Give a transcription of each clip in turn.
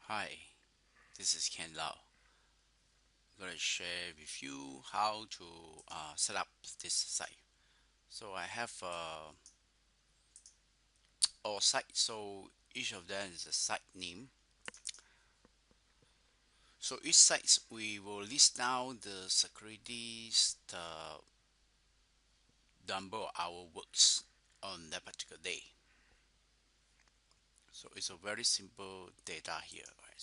Hi, this is Ken Lau. I'm going to share with you how to set up this site. So I have all sites. So each of them is a site name. So each site we will list down the securities, the number of hour works on that particular day. So it's a very simple data here, right?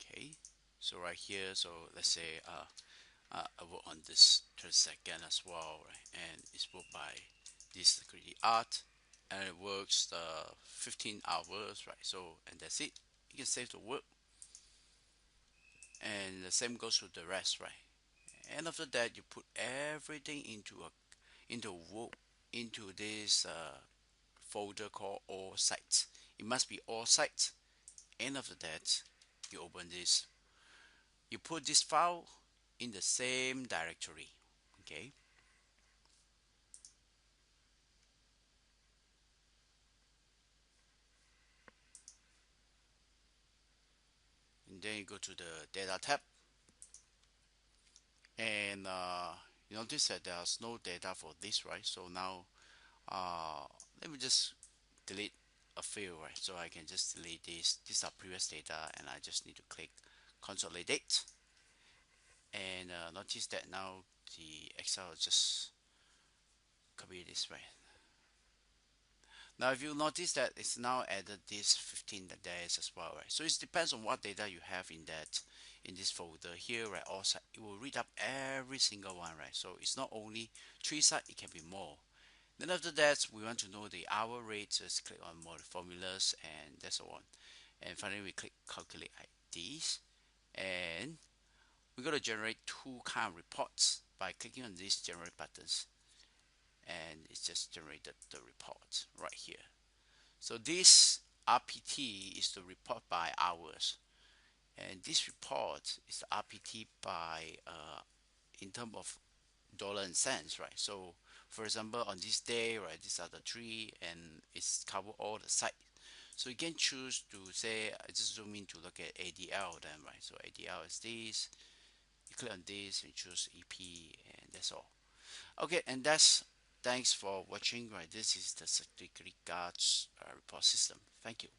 Okay. So right here, so let's say I work on this 30 second as well, right? And it's worked by this security art, and it works 15 hours, right? So and that's it. You can save the work, and the same goes with the rest, right? And after that, you put everything into work into this folder called all sites. It must be all sites. And after that, you open this. You put this file in the same directory. Okay. And then you go to the data tab, and you notice that there's no data for this, right? So now uh, let me just delete a few, right? So I can just delete this. These are previous data, and I just need to click consolidate, and notice that now the Excel just copy this, right? Now if you notice that it's now added this 15 days as well, right? So it depends on what data you have in this folder here, right? Also it will read up every single one, right? So it's not only three sites, it can be more. Then after that, we want to know the hour rate. Just click on more formulas, and that's so on. And finally, we click calculate IDs, and we're going to generate two kind of reports by clicking on these generate buttons, and it's just generated the report right here. So this RPT is the report by hours, and this report is the RPT by in terms of dollar and cents, right? So for example, on this day, right, these are the three, and it's cover all the site. So you can choose to say, I just zoom in to look at ADL then, right? So ADL is this. You click on this and choose EP, and that's all. Okay, and that's thanks for watching. Right, this is the security guards report system. Thank you.